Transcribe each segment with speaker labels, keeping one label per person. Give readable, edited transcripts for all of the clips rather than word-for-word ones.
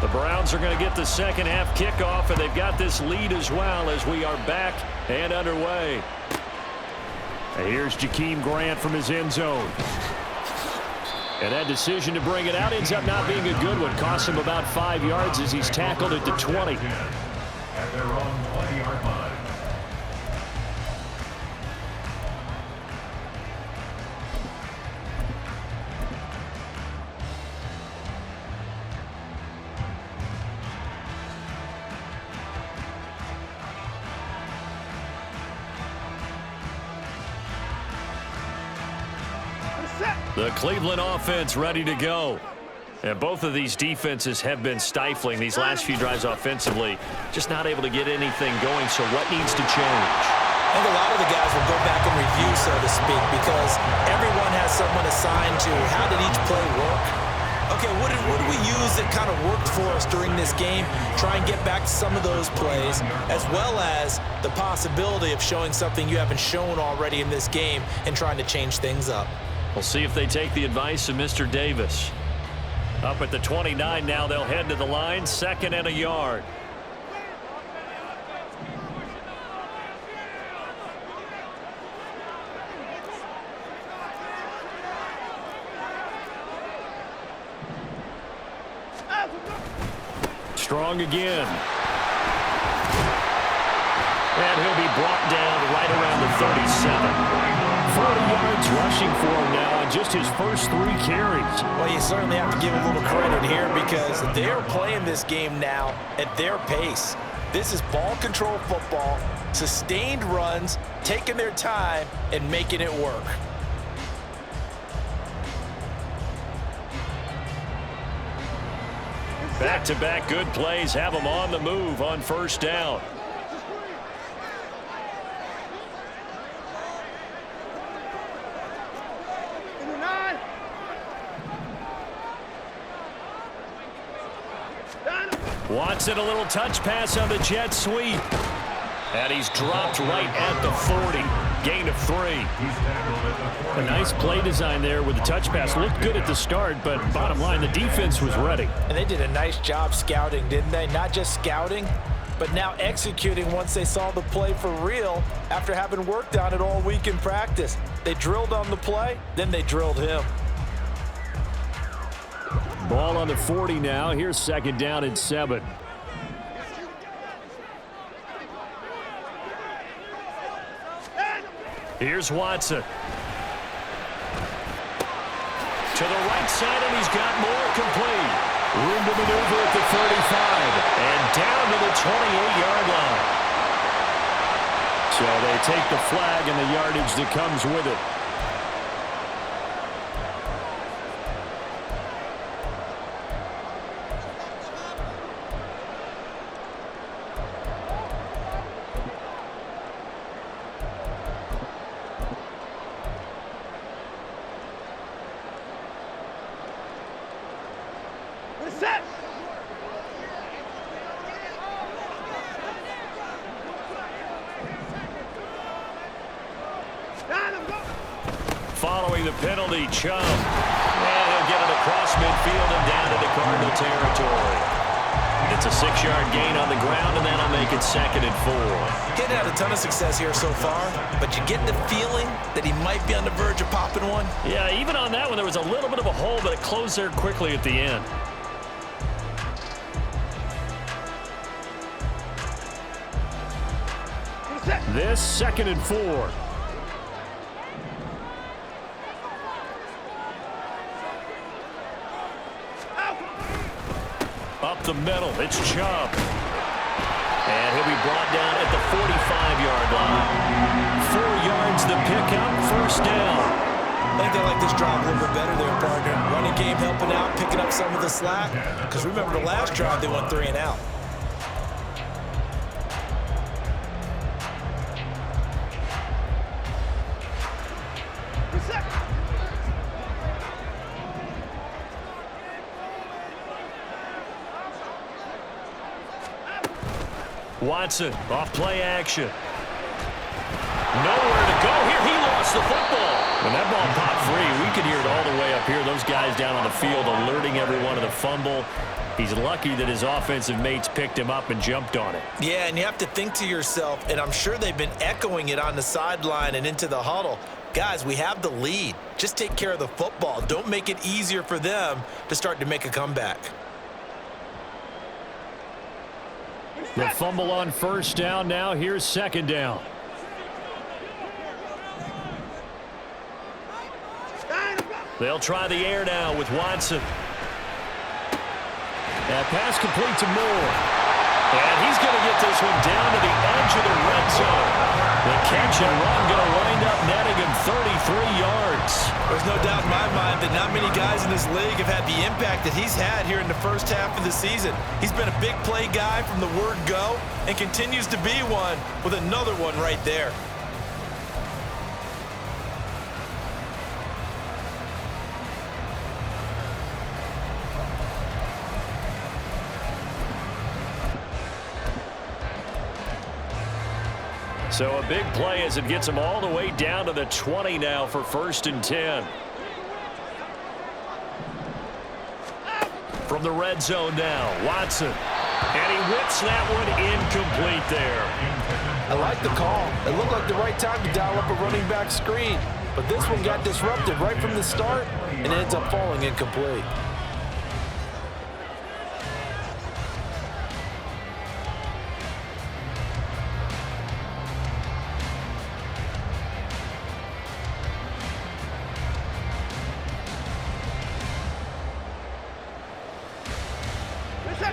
Speaker 1: The Browns are going to get the second half kickoff, and they've got this lead as well as we are back and underway. And here's Jakeem Grant from his end zone. And that decision to bring it out ends up not being a good one. Costs him about 5 yards as he's tackled at the 20.
Speaker 2: At their own 20-yard line.
Speaker 1: The Cleveland offense ready to go. And both of these defenses have been stifling these last few drives offensively. Just not able to get anything going, so what needs to change?
Speaker 3: I think a lot of the guys will go back and review, so to speak, because everyone has someone assigned to how did each play work. Okay, what did we use that kind of worked for us during this game? Try and get back to some of those plays, as well as the possibility of showing something you haven't shown already in this game and trying to change things up.
Speaker 1: We'll see if they take the advice of Mr. Davis. Up at the 29 now, they'll head to the line, 2nd and a yard. Strong again. And he'll be brought down right around the 37. 40 yards rushing for him now in just his first 3 carries.
Speaker 3: Well, you certainly have to give a little credit here because they're playing this game now at their pace. This is ball control football, sustained runs, taking their time, and making it work.
Speaker 1: Back-to-back good plays have them on the move on first down. Watson, a little touch pass on the jet sweep. And he's dropped right at the 40. Gain of 3. A nice play design there with the touch pass. Looked good at the start, but bottom line, the defense was ready.
Speaker 3: And they did a nice job scouting, didn't they? Not just scouting, but now executing once they saw the play for real after having worked on it all week in practice. They drilled on the play, then they drilled him.
Speaker 1: Ball on the 40 now. Here's 2nd down and 7. Here's Watson. To the right side, and he's got more complete. Room to maneuver at the 35. And down to the 28-yard line. So they take the flag and the yardage that comes with it. Following the penalty, Chubb. And he'll get it across midfield and down into Cardinal territory. It's a 6-yard gain on the ground, and that'll make it 2nd and 4.
Speaker 3: Getting had a ton of success here so far, but you get the feeling that he might be on the verge of popping one.
Speaker 1: Yeah, even on that one, there was a little bit of a hole, but it closed there quickly at the end. This 2nd and 4. Up the middle, it's Chubb. And he'll be brought down at the 45-yard line. 4 yards the pickup, 1st down.
Speaker 3: I think they like this drive a little bit better there, partner. Running game helping out, picking up some of the slack. Because remember the last drive, they went 3 and out.
Speaker 1: Watson, off play action. Nowhere to go here. He lost the football. When that ball popped free, we could hear it all the way up here. Those guys down on the field alerting everyone of the fumble. He's lucky that his offensive mates picked him up and jumped on it.
Speaker 3: Yeah, and you have to think to yourself, and I'm sure they've been echoing it on the sideline and into the huddle. Guys, we have the lead. Just take care of the football. Don't make it easier for them to start to make a comeback.
Speaker 1: The fumble on first down now. Here's second down. They'll try the air now with Watson. That pass complete to Moore. And he's going to get this one down to the edge of the red zone. The catch and run going to wind up netting him 33 yards.
Speaker 3: There's no doubt in my mind that not many guys in this league have had the impact that he's had here in the first half of the season. He's been a big play guy from the word go and continues to be one with another one right there.
Speaker 1: So a big play as it gets him all the way down to the 20 now for 1st and 10. From the red zone now, Watson. And he whips that one incomplete there.
Speaker 4: I like the call. It looked like the right time to dial up a running back screen. But this one got disrupted right from the start and ends up falling incomplete.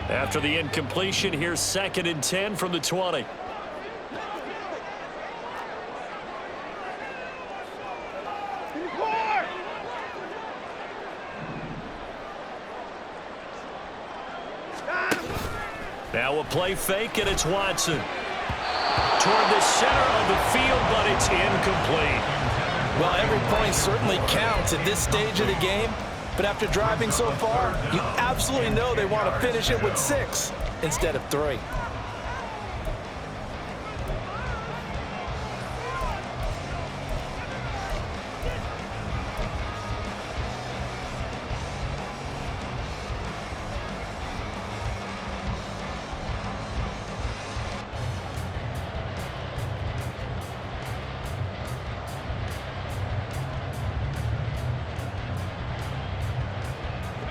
Speaker 1: After the incompletion, here's 2nd and 10 from the 20. Now a play fake, and it's Watson. Toward the center of the field, but it's incomplete.
Speaker 3: Well, every point certainly counts at this stage of the game. But after driving so far, you absolutely know they want to finish it with 6 instead of 3.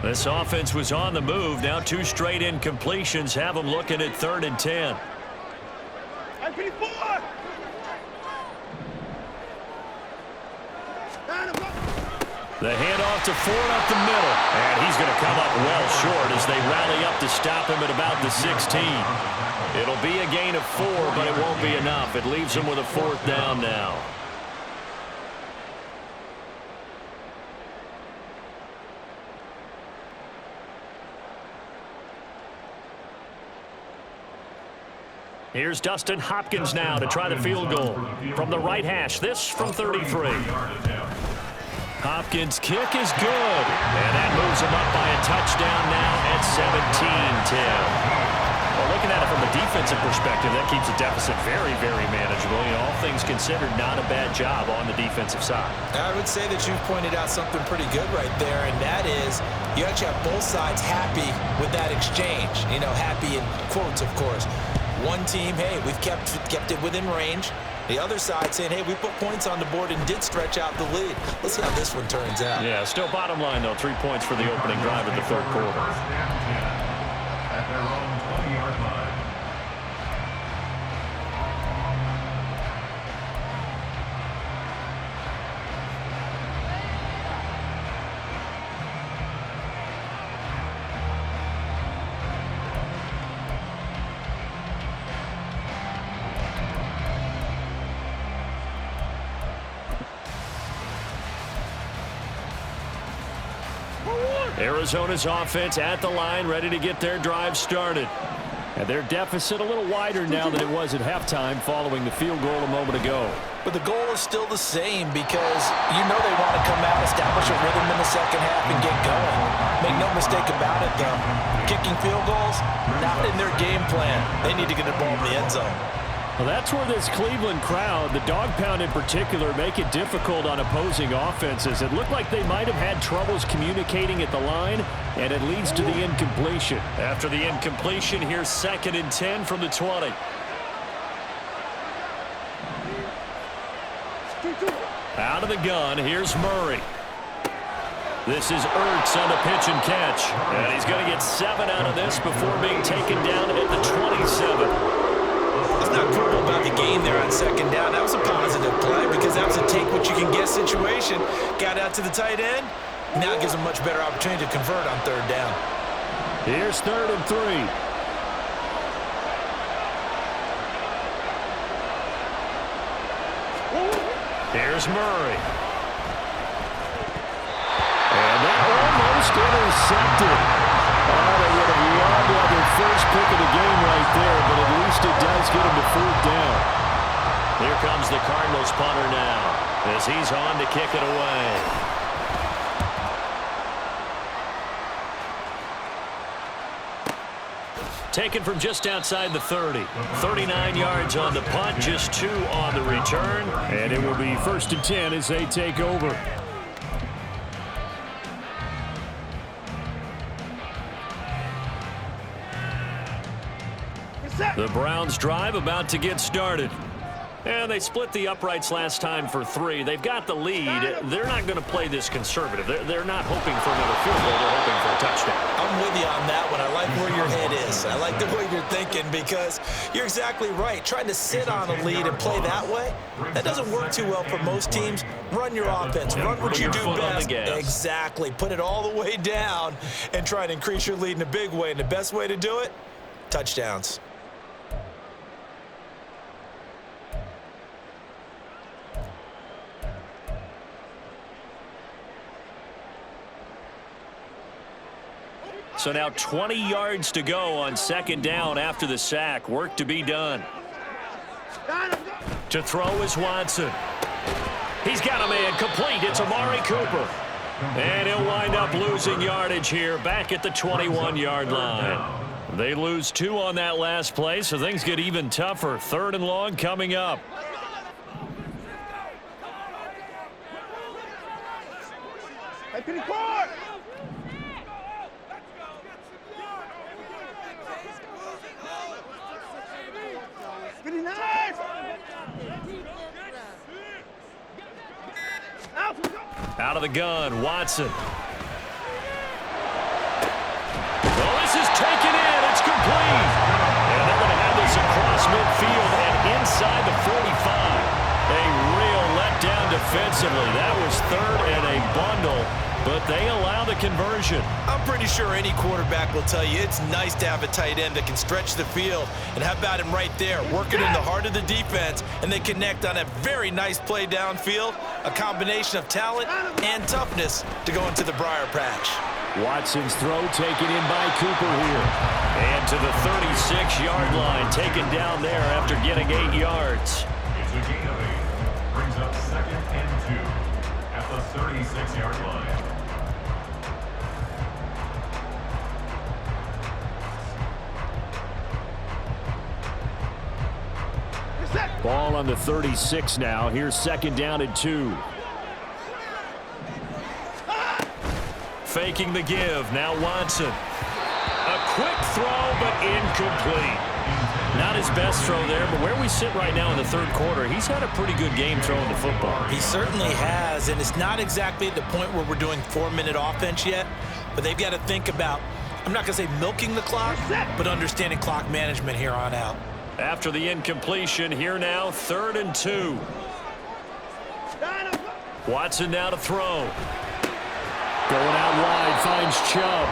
Speaker 1: This offense was on the move. Now 2 straight incompletions have them looking at 3rd and 10. The handoff to Ford up the middle. And he's going to come up well short as they rally up to stop him at about the 16. It'll be a gain of 4, but it won't be enough. It leaves him with a 4th down now. Here's Dustin Hopkins now to try the field goal. From the right hash, this from 33. Hopkins' kick is good. And that moves him up by a touchdown now at 17-10. Well, looking at it from a defensive perspective, that keeps the deficit very, very manageable. You know, all things considered, not a bad job on the defensive side.
Speaker 3: I would say that you've pointed out something pretty good right there, and that is you actually have both sides happy with that exchange. You know, happy in quotes, of course. One team, hey, we've kept it within range. The other side saying, hey, we put points on the board and did stretch out the lead. Let's see how this one turns out.
Speaker 1: Yeah, still bottom line, though, 3 points for the opening drive of the 3rd quarter.
Speaker 2: At their own 20-yard line.
Speaker 1: Arizona's offense at the line, ready to get their drive started. And their deficit a little wider now than it was at halftime following the field goal a moment ago.
Speaker 3: But the goal is still the same because you know they want to come out, establish a rhythm in the second half, and get going. Make no mistake about it, though. Kicking field goals, not in their game plan. They need to get the ball in the end zone.
Speaker 1: Well, that's where this Cleveland crowd, the dog pound in particular, make it difficult on opposing offenses. It looked like they might have had troubles communicating at the line, and it leads to the incompletion. After the incompletion, here's 2nd and 10 from the 20. Out of the gun, here's Murray. This is Ertz on the pitch and catch. And he's going to get 7 out of this before being taken down at the 27.
Speaker 3: It's not cool about the game there on 2nd down. That was a positive play because that was a take-what-you-can-get situation. Got out to the tight end. Now it gives them a much better opportunity to convert on 3rd down.
Speaker 1: Here's 3rd and 3. Here's Murray. And that almost intercepted. Oh, they would have loved to have their first pick of the game right there, but at least it does get them to 4th down. Here comes the Cardinals punter now as he's on to kick it away. Taken from just outside the 30. 39 yards on the punt, just 2 on the return. And it will be 1st and 10 as they take over. The Browns drive about to get started. And they split the uprights last time for 3. They've got the lead. They're not going to play this conservative. They're not hoping for another field goal. They're hoping for a touchdown.
Speaker 3: I'm with you on that one. I like where your head is. I like the way you're thinking because you're exactly right. Trying to sit on a lead and play that way, that doesn't work too well for most teams. Run your offense. Run what you do best. Exactly. Put it all the way down and try to increase your lead in a big way. And the best way to do it, touchdowns.
Speaker 1: So now 20 yards to go on 2nd down after the sack. Work to be done. To throw is Watson. He's got a man complete. It's Amari Cooper. And he'll wind up losing yardage here back at the 21-yard line. They lose 2 on that last play, so things get even tougher. 3rd and long coming up. Out of the gun, Watson. Well, this is taken in. It's complete. And they're going to have this across midfield and inside the 45. A real letdown defensively. That was 3rd and a bundle, but they allow the conversion.
Speaker 3: I'm pretty sure any quarterback will tell you it's nice to have a tight end that can stretch the field. And how about him right there, working in the heart of the defense, and they connect on a very nice play downfield, a combination of talent and toughness to go into the briar patch.
Speaker 1: Watson's throw taken in by Cooper here. And to the 36-yard line, taken down there after getting 8 yards.
Speaker 2: It's a gain of 8. Brings up 2nd and 2 at the 36-yard line.
Speaker 1: Ball on the 36 now. Here's 2nd down and 2. Faking the give. Now Watson. A quick throw, but incomplete. Not his best throw there, but where we sit right now in the 3rd quarter, he's had a pretty good game throwing the football.
Speaker 3: He certainly has, and it's not exactly at the point where we're doing 4-minute offense yet, but they've got to think about, I'm not going to say milking the clock, but understanding clock management here on out.
Speaker 1: After the incompletion, here now, 3rd and 2. Watson now to throw. Going out wide, finds Chubb.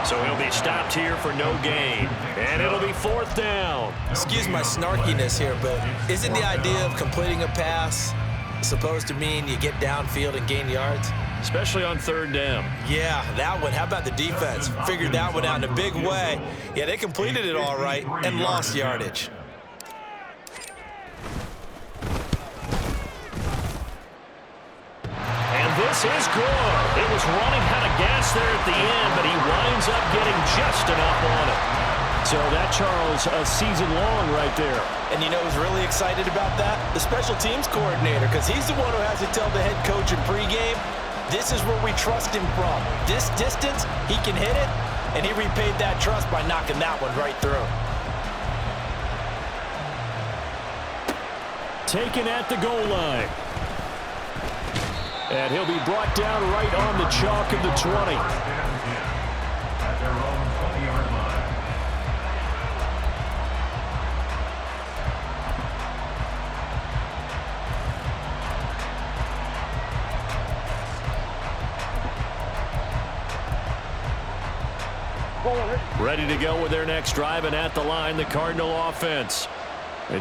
Speaker 1: So he'll be stopped here for no gain. And it'll be 4th down.
Speaker 3: Excuse my snarkiness here, but isn't the idea of completing a pass supposed to mean you get downfield and gain yards?
Speaker 1: Especially on 3rd down.
Speaker 3: Yeah, that one. How about the defense? Figured that one out in a big way. Yeah, they completed it all right and lost yardage.
Speaker 1: And this is good. It was running out of gas there at the end, but he winds up getting just enough on it. So that, Charles, a season long right there.
Speaker 3: And you know who's really excited about that? The special teams coordinator, because he's the one who has to tell the head coach in pregame, this is where we trust him from. This distance, he can hit it, and he repaid that trust by knocking that one right through.
Speaker 1: Taken at the goal line. And he'll be brought down right on the chalk of the 20.
Speaker 2: At their own 20-yard line.
Speaker 1: Ready to go with their next drive, and at the line, the Cardinal offense.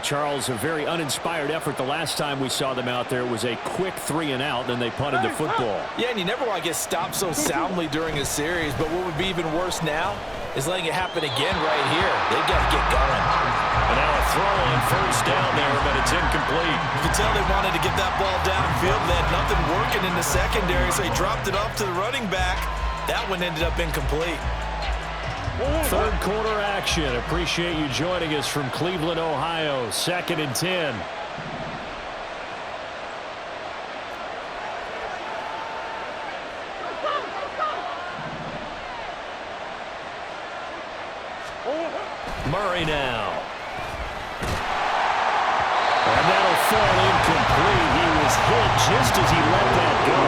Speaker 1: Charles, a very uninspired effort the last time we saw them out there. It was a quick 3-and-out, then they punted the football.
Speaker 3: Yeah, and you never want to get stopped so soundly during a series, but what would be even worse now is letting it happen again right here. They've got to get going.
Speaker 1: And now a throw on first down there, but it's incomplete.
Speaker 3: You can tell they wanted to get that ball downfield. They had nothing working in the secondary, so they dropped it off to the running back. That one ended up incomplete.
Speaker 1: Third quarter action. Appreciate you joining us from Cleveland, Ohio. 2nd and 10. Murray now. And that'll fall incomplete. He was hit just as he let that go.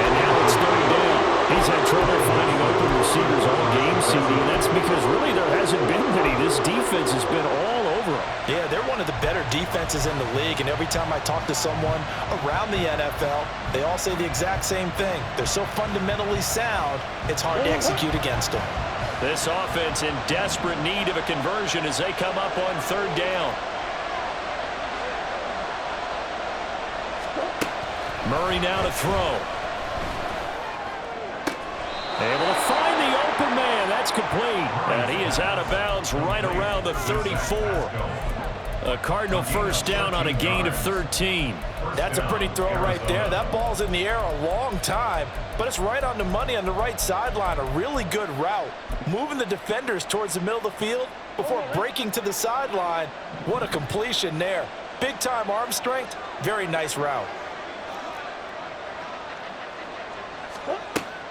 Speaker 1: And now it's 3rd down. He's had trouble finding open receivers all game, CD, and that's because really there hasn't been many. This defense has been all over them.
Speaker 3: Yeah, they're one of the better defenses in the league, and every time I talk to someone around the NFL, they all say the exact same thing. They're so fundamentally sound, it's hard to execute against them.
Speaker 1: This offense in desperate need of a conversion as they come up on 3rd down. Murray now to throw. Able to find the open man. That's complete. And he is out of bounds right around the 34. A Cardinal first down on a gain of 13.
Speaker 3: That's a pretty throw right there. That ball's in the air a long time, but it's right on the money on the right sideline. A really good route. Moving the defenders towards the middle of the field before breaking to the sideline. What a completion there. Big-time arm strength. Very nice route.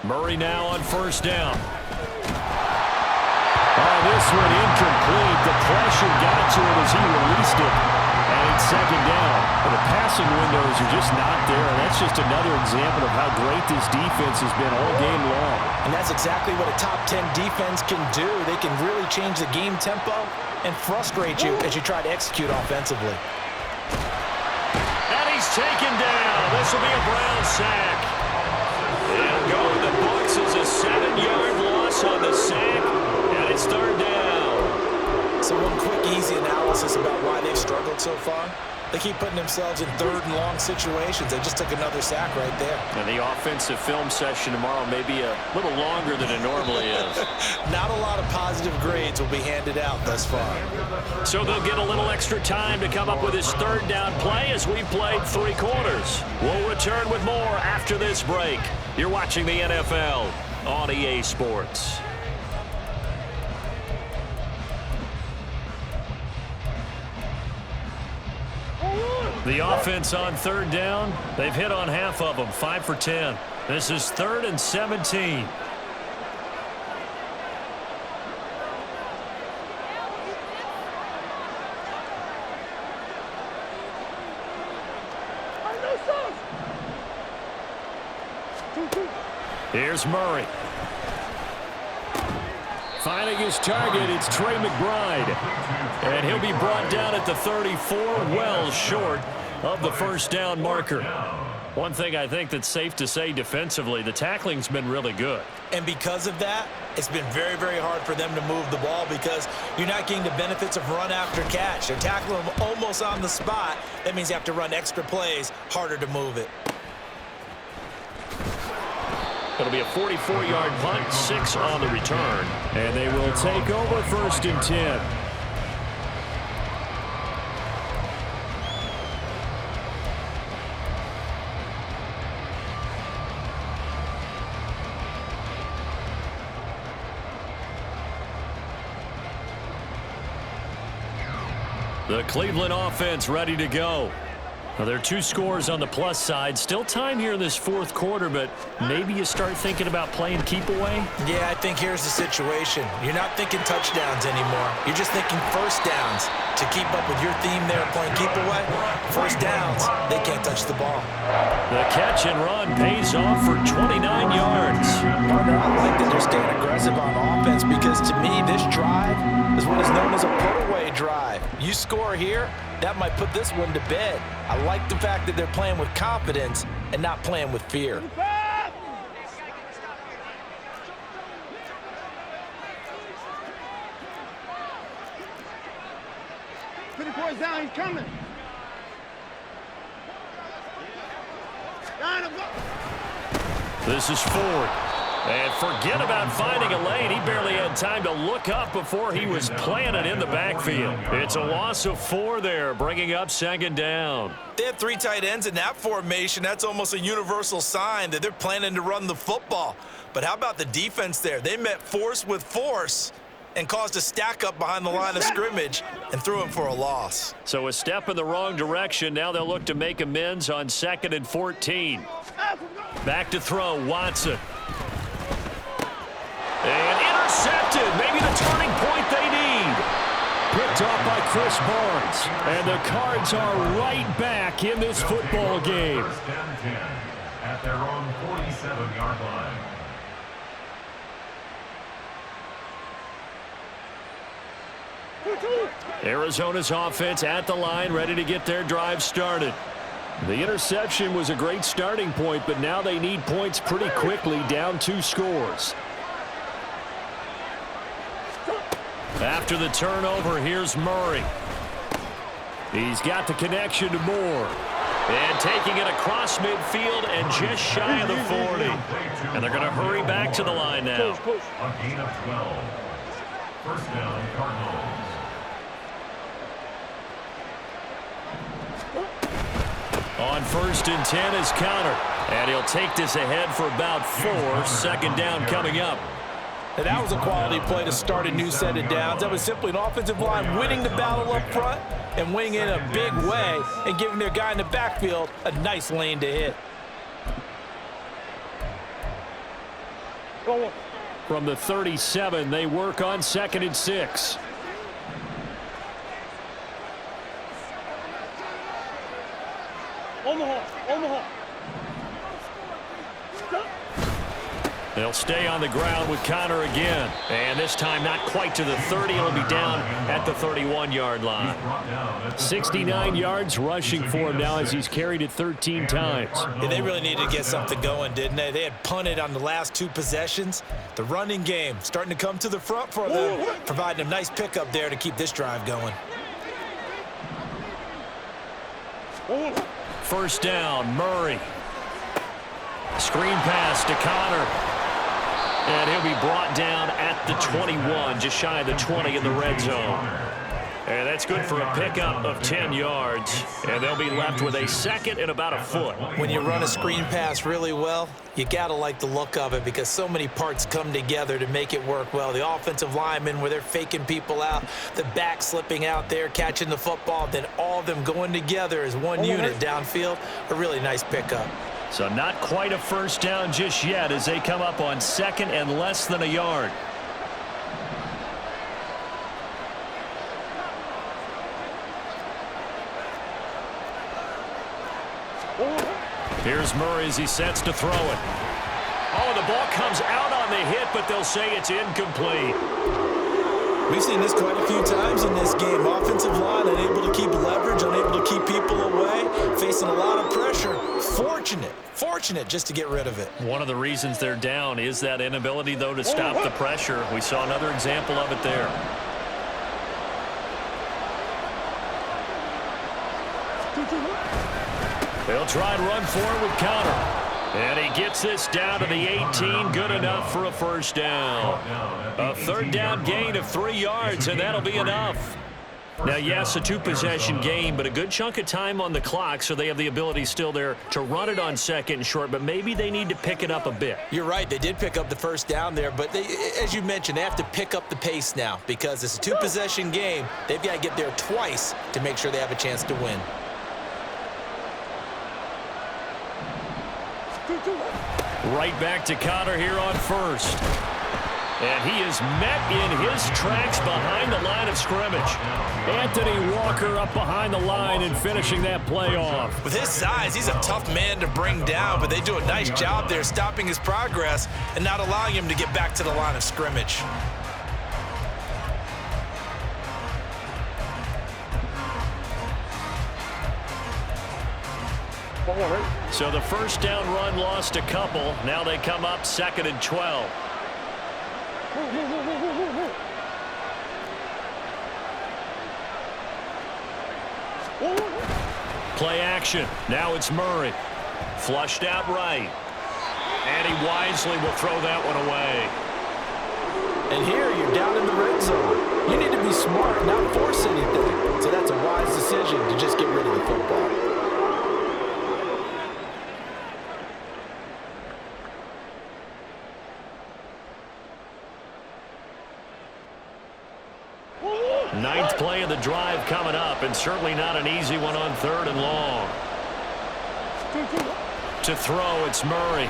Speaker 1: Murray now on first down. Oh, this one incomplete. The pressure got to him as he released it. And it's 2nd down. But the passing windows are just not there. And that's just another example of how great this defense has been all game long.
Speaker 3: And that's exactly what a top 10 defense can do. They can really change the game tempo and frustrate you as you try to execute offensively.
Speaker 1: And he's taken down. This will be a Brown sack. They'll go in the books as a 7-yard loss on the sack, and it's 3rd down.
Speaker 3: So one quick, easy analysis about why they've struggled so far. They keep putting themselves in 3rd and long situations. They just took another sack right there.
Speaker 1: And the offensive film session tomorrow may be a little longer than it normally is.
Speaker 3: Not a lot of positive grades will be handed out thus far. So
Speaker 1: they'll get a little extra time to come up with his 3rd down play as we've played 3 quarters. We'll return with more after this break. You're watching the NFL on EA Sports. The offense on 3rd down, they've hit on half of them, 5 for 10. This is 3rd and 17. Here's Murray. Finding his target, it's Trey McBride. And he'll be brought down at the 34, well short of the first down marker. One thing I think that's safe to say defensively, the tackling's been really good.
Speaker 3: And because of that, it's been very, very hard for them to move the ball because you're not getting the benefits of run after catch. They're tackling them almost on the spot. That means you have to run extra plays, harder to move it.
Speaker 1: It'll be a 44-yard punt, 6 on the return. And they will take over 1st and 10. The Cleveland offense ready to go. Well, there are 2 scores on the plus side. Still time here in this 4th quarter, but maybe you start thinking about playing keep away?
Speaker 3: Yeah, I think here's the situation. You're not thinking touchdowns anymore. You're just thinking first downs. To keep up with your theme there, playing keep away, first downs, they can't touch the ball.
Speaker 1: The catch and run pays off for 29 yards.
Speaker 3: Partner, I like that they're staying aggressive on offense because to me, this drive is what is known as a put-away drive. You score here, that might put this one to bed. I like the fact that they're playing with confidence and not playing with fear.
Speaker 5: Down, he's coming.
Speaker 1: This is Ford. And forget about finding a lane. He barely had time to look up before he was planted in the backfield. It's a loss of 4 there, bringing up 2nd down.
Speaker 3: They have 3 tight ends in that formation. That's almost a universal sign that they're planning to run the football. But how about the defense there? They met force with force and caused a stack up behind the line of scrimmage and threw him for a loss.
Speaker 1: So a step in the wrong direction. Now they'll look to make amends on 2nd and 14. Back to throw, Watson. And intercepted. Maybe the turning point they need. Picked off by Chris Barnes. And the Cards are right back in this football game.
Speaker 2: 1st and 10 at their own 47-yard line.
Speaker 1: Arizona's offense at the line, ready to get their drive started. The interception was a great starting point, but now they need points pretty quickly, down 2 scores. After the turnover, here's Murray. He's got the connection to Moore. And taking it across midfield and just shy of the 40. And they're going to hurry back to the line now.
Speaker 2: A gain of 12. 1st down, Cardinals.
Speaker 1: On 1st and 10 is Connor. And he'll take this ahead for about 4. 2nd down coming up.
Speaker 3: And that was a quality play to start a new set of downs. That was simply an offensive line winning the battle up front and winning in a big way and giving their guy in the backfield a nice lane to hit.
Speaker 1: From the 37, they work on 2nd and 6.
Speaker 5: Omaha.
Speaker 1: They'll stay on the ground with Connor again. And this time not quite to the 30. It'll be down at the 31-yard line. 69 yards rushing for him now as he's carried it 13 times.
Speaker 3: Yeah, they really needed to get something going, didn't they? They had punted on the last 2 possessions. The running game starting to come to the front for them, providing a nice pickup there to keep this drive going.
Speaker 1: 1st down, Murray. Screen pass to Connor. And he'll be brought down at the 21, just shy of the 20 in the red zone. And that's good for a pickup of 10 yards. And they'll be left with a 2nd and about a foot.
Speaker 3: When you run a screen pass really well, you got to like the look of it because so many parts come together to make it work well. The offensive linemen where they're faking people out, the back slipping out there, catching the football, then all of them going together as one unit downfield. A really nice pickup.
Speaker 1: So not quite a 1st down just yet as they come up on 2nd and less than a yard. Here's Murray as he sets to throw it. Oh, the ball comes out on the hit, but they'll say it's incomplete.
Speaker 3: We've seen this quite a few times in this game. Offensive line unable to keep leverage, unable to keep people away, facing a lot of pressure. Fortunate just to get rid of it.
Speaker 1: One of the reasons they're down is that inability, though, to stop the pressure. We saw another example of it there. They'll try and run forward with Connor. And he gets this down to the 18, good enough for a 1st down. A 3rd down gain of 3 yards, and that'll be enough. Now, yes, a two-possession game, but a good chunk of time on the clock, so they have the ability still there to run it on second and short, but maybe they need to pick it up a bit.
Speaker 3: You're right. They did pick up the first down there, but as you mentioned, they have to pick up the pace now because it's a two-possession game. They've got to get there twice to make sure they have a chance to win.
Speaker 1: Right back to Connor here on first. And he is met in his tracks behind the line of scrimmage. Anthony Walker up behind the line and finishing that play off.
Speaker 3: With his size, he's a tough man to bring down, but they do a nice job there stopping his progress and not allowing him to get back to the line of scrimmage.
Speaker 1: So the first down run lost a couple. Now they come up 2nd and 12. Play action. Now it's Murray. Flushed out right. And he wisely will throw that one away.
Speaker 4: And here you're down in the red zone. You need to be smart, not force anything. So that's a wise decision to just get rid of the football.
Speaker 1: Ninth play of the drive coming up, and certainly not an easy one on 3rd and long. To throw, it's Murray.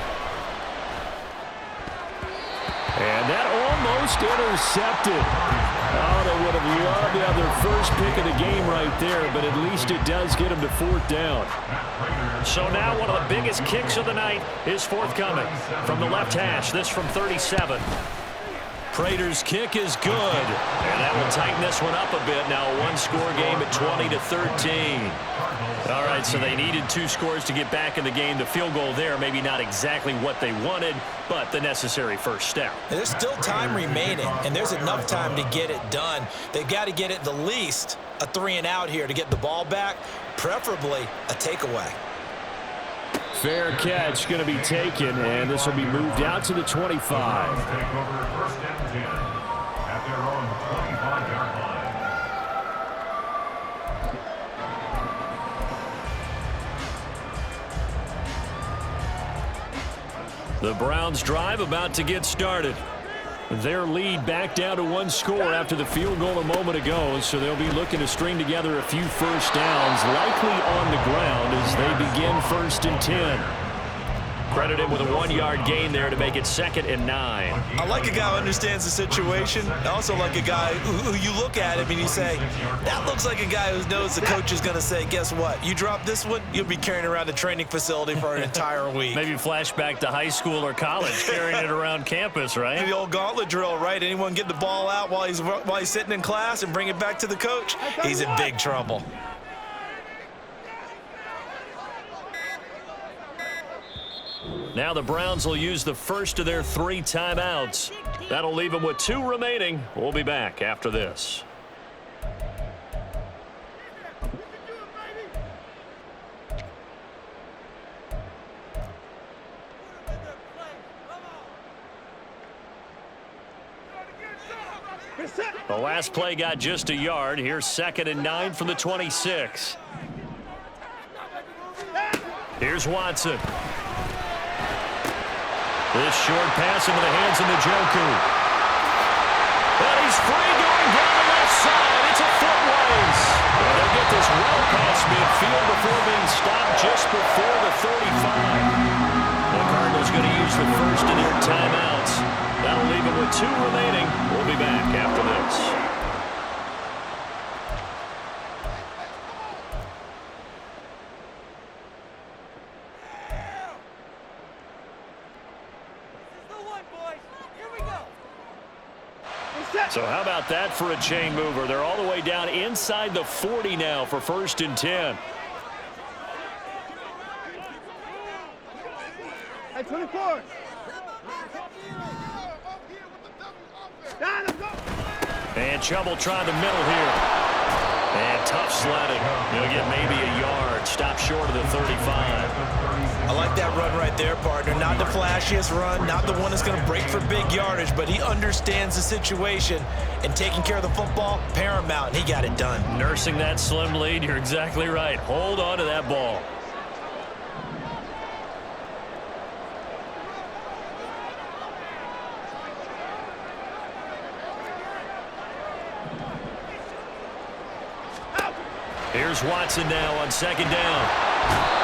Speaker 1: And that almost intercepted. Oh, they would have loved to have their first pick of the game right there, but at least it does get them to 4th down. So now one of the biggest kicks of the night is forthcoming. From the left hash, this from 37. Prater's kick is good, and that will tighten this one up a bit. Now a one-score game at 20-13. All right, so they needed 2 scores to get back in the game. The field goal there, maybe not exactly what they wanted, but the necessary first step.
Speaker 3: There's still time remaining, and there's enough time to get it done. They've got to get it the least a 3-and-out here to get the ball back, preferably a takeaway.
Speaker 1: Fair catch going to be taken, and this will be moved out to the 25.
Speaker 2: Take over 1st and 10 at their own 25-yard line.
Speaker 1: The Browns drive about to get started. Their lead back down to 1 score after the field goal a moment ago, so they'll be looking to string together a few first downs, likely on the ground as they begin 1st and 10. Credited with a 1-yard gain there to make it 2nd and 9.
Speaker 3: I like a guy who understands the situation. I also like a guy who you look at him and you say, that looks like a guy who knows the coach is going to say, guess what? You drop this one, you'll be carrying around the training facility for an entire week.
Speaker 1: Maybe flashback to high school or college, carrying it around campus, right?
Speaker 3: The old gauntlet drill, right? Anyone get the ball out while he's sitting in class and bring it back to the coach, he's in big trouble.
Speaker 1: Now the Browns will use the first of their 3 timeouts. That'll leave them with 2 remaining. We'll be back after this. The last play got just a yard. Here's 2nd and 9 from the 26. Here's Watson. This short pass into the hands of Njoku. And he's free going down the left side. It's a foot race. And they'll get this well past midfield before being stopped just before the 35. The Cardinals going to use the first of their timeouts. That'll leave them with 2 remaining. We'll be back after this. So how about that for a chain mover? They're all the way down inside the 40 now for 1st and 10.
Speaker 5: Hey, 24.
Speaker 1: And trouble trying the middle here. And tough sledding. He'll get maybe a yard. start. Stop short of the 35.
Speaker 3: I like that run right there, partner. Not the flashiest run, not the one that's going to break for big yardage, but he understands the situation, and taking care of the football, paramount, and he got it done.
Speaker 1: Nursing that slim lead, you're exactly right. Hold on to that ball. Here's Watson now on second down.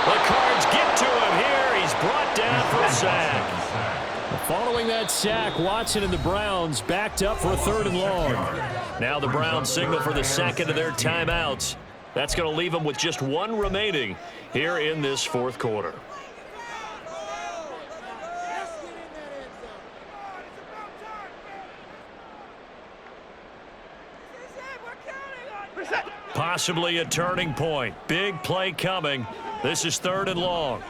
Speaker 1: The Cards get to him here. He's brought down for a sack. Following that sack, Watson and the Browns backed up for a 3rd and long. Now the Browns signal for the second of their timeouts. That's going to leave them with just one remaining here in this 4th quarter. Possibly a turning point. Big play coming. This is 3rd and long.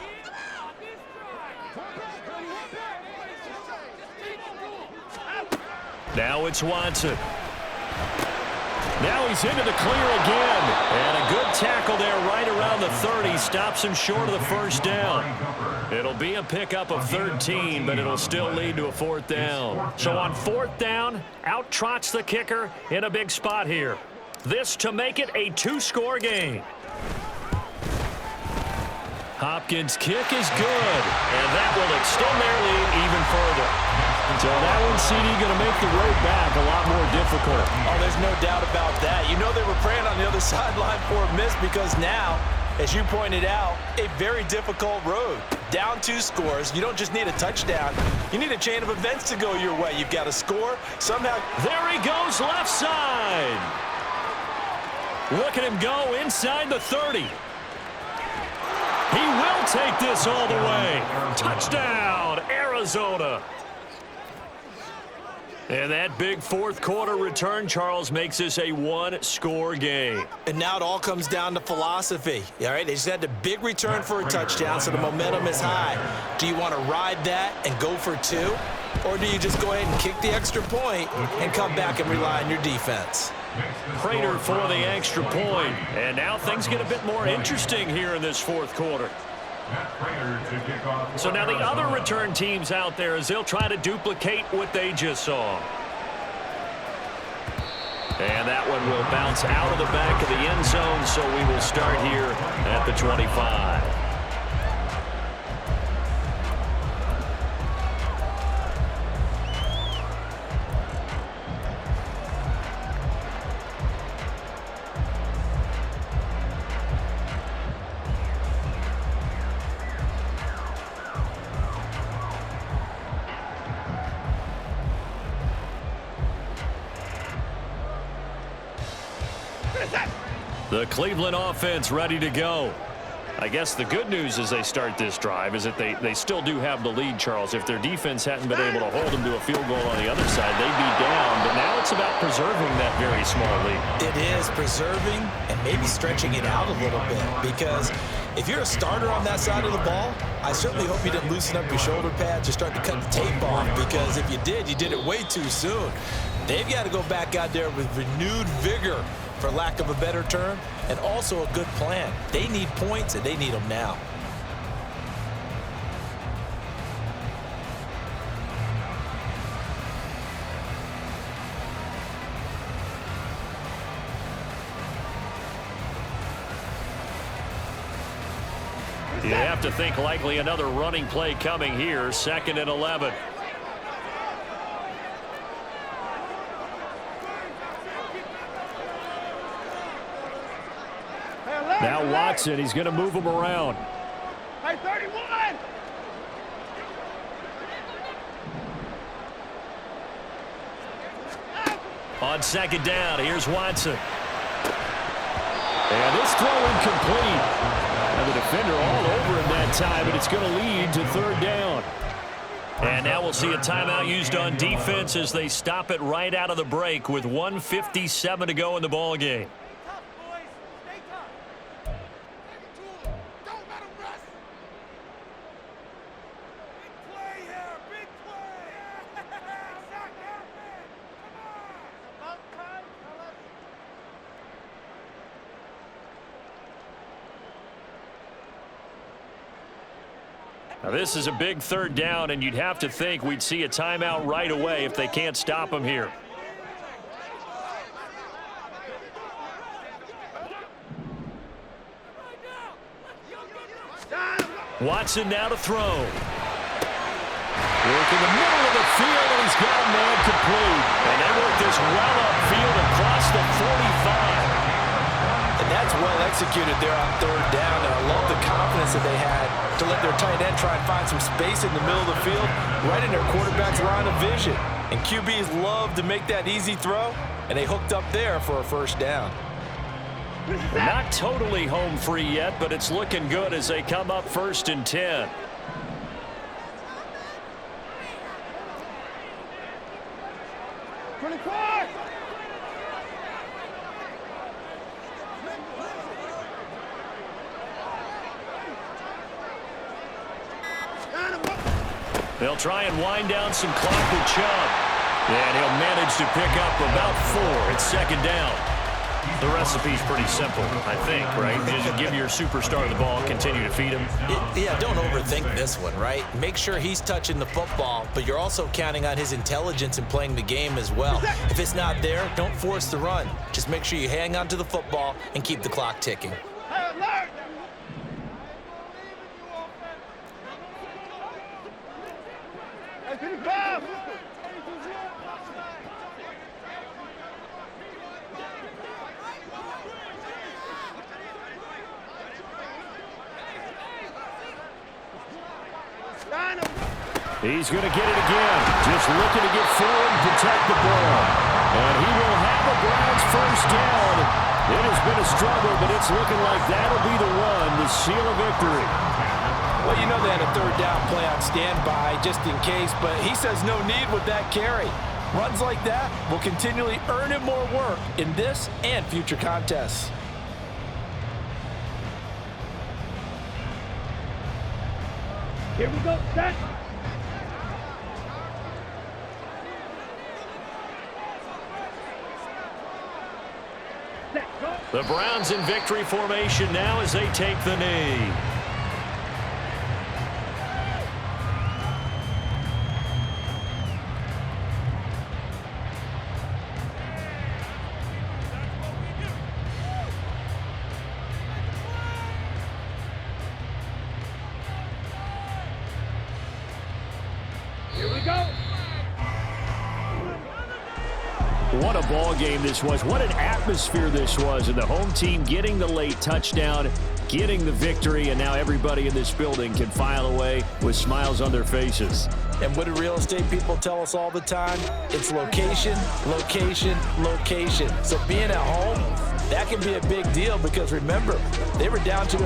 Speaker 1: Now it's Watson. Now he's into the clear again. And a good tackle there right around the 30. Stops him short of the 1st down. It'll be a pickup of 13, but it'll still lead to a 4th down. So on 4th down, out trots the kicker in a big spot here. This to make it a 2-score game. Hopkins' kick is good, and that will extend their lead even further. So that one, CD, going to make the road back a lot more difficult.
Speaker 3: Oh, there's no doubt about that. You know they were praying on the other sideline for a miss because now, as you pointed out, a very difficult road. Down 2 scores. You don't just need a touchdown. You need a chain of events to go your way. You've got to score somehow.
Speaker 1: There he goes left side. Look at him go inside the 30. He will take this all the way. Touchdown, Arizona. And that big 4th quarter return, Charles, makes this a 1-score game.
Speaker 3: And now it all comes down to philosophy. All right, they just had a big return for a touchdown, so the momentum is high. Do you want to ride that and go for 2? Or do you just go ahead and kick the extra point and come back and rely on your defense?
Speaker 1: Prater for the extra point. And now things get a bit more interesting here in this 4th quarter. So now the other return teams out there as they'll try to duplicate what they just saw. And that one will bounce out of the back of the end zone, so we will start here at the 25. The Cleveland offense ready to go. I guess the good news as they start this drive is that they still do have the lead, Charles. If their defense hadn't been able to hold them to a field goal on the other side, they'd be down. But now it's about preserving that very small lead.
Speaker 3: It is preserving and maybe stretching it out a little bit, because if you're a starter on that side of the ball, I certainly hope you didn't loosen up your shoulder pads or start to cut the tape off, because if you did, you did it way too soon. They've got to go back out there with renewed vigor, for lack of a better term, and also a good plan. They need points, and they need them now.
Speaker 1: You have to think likely another running play coming here, 2nd and 11. Now Watson, he's going to move him around.
Speaker 5: Hey, 31!
Speaker 1: On 2nd down, here's Watson. And this throw incomplete. And the defender all over him that time, and it's going to lead to 3rd down. And now we'll see a timeout used on defense as they stop it right out of the break with 1:57 to go in the ball game. Now, this is a big third down, and you'd have to think we'd see a timeout right away if they can't stop him here. Watson now to throw. Work in the middle of the field, and he's got a man complete. And they work this well upfield across the 45.
Speaker 3: And that's well executed there on third down, and I love the confidence that they had to let their tight end try and find some space in the middle of the field, right in their quarterback's line of vision. And QBs love to make that easy throw, and they hooked up there for a first down.
Speaker 1: Not totally home free yet, but it's looking good as they come up 1st and 10. They'll try and wind down some clock with Chubb. And he'll manage to pick up about 4 at 2nd down. The recipe's pretty simple, I think, right? Just give your superstar the ball, continue to feed him.
Speaker 3: Yeah, don't overthink this one, right? Make sure he's touching the football, but you're also counting on his intelligence in playing the game as well. If it's not there, don't force the run. Just make sure you hang on to the football and keep the clock ticking.
Speaker 1: He's going to get it again. Just looking to get forward and protect the ball. And he will have a Browns first down. It has been a struggle, but it's looking like that'll be the one to seal a victory.
Speaker 4: Well, you know they had a third down play on standby just in case, but he says no need with that carry. Runs like that will continually earn him more work in this and future contests.
Speaker 5: Here we go, set.
Speaker 1: The Browns in victory formation now as they take the knee.
Speaker 5: Here we go.
Speaker 1: What a ball game this was. What an atmosphere this was. And the home team getting the late touchdown, getting the victory, and now everybody in this building can file away with smiles on their faces.
Speaker 3: And what do real estate people tell us all the time? It's location, location, location. So being at home, that can be a big deal because remember, they were down to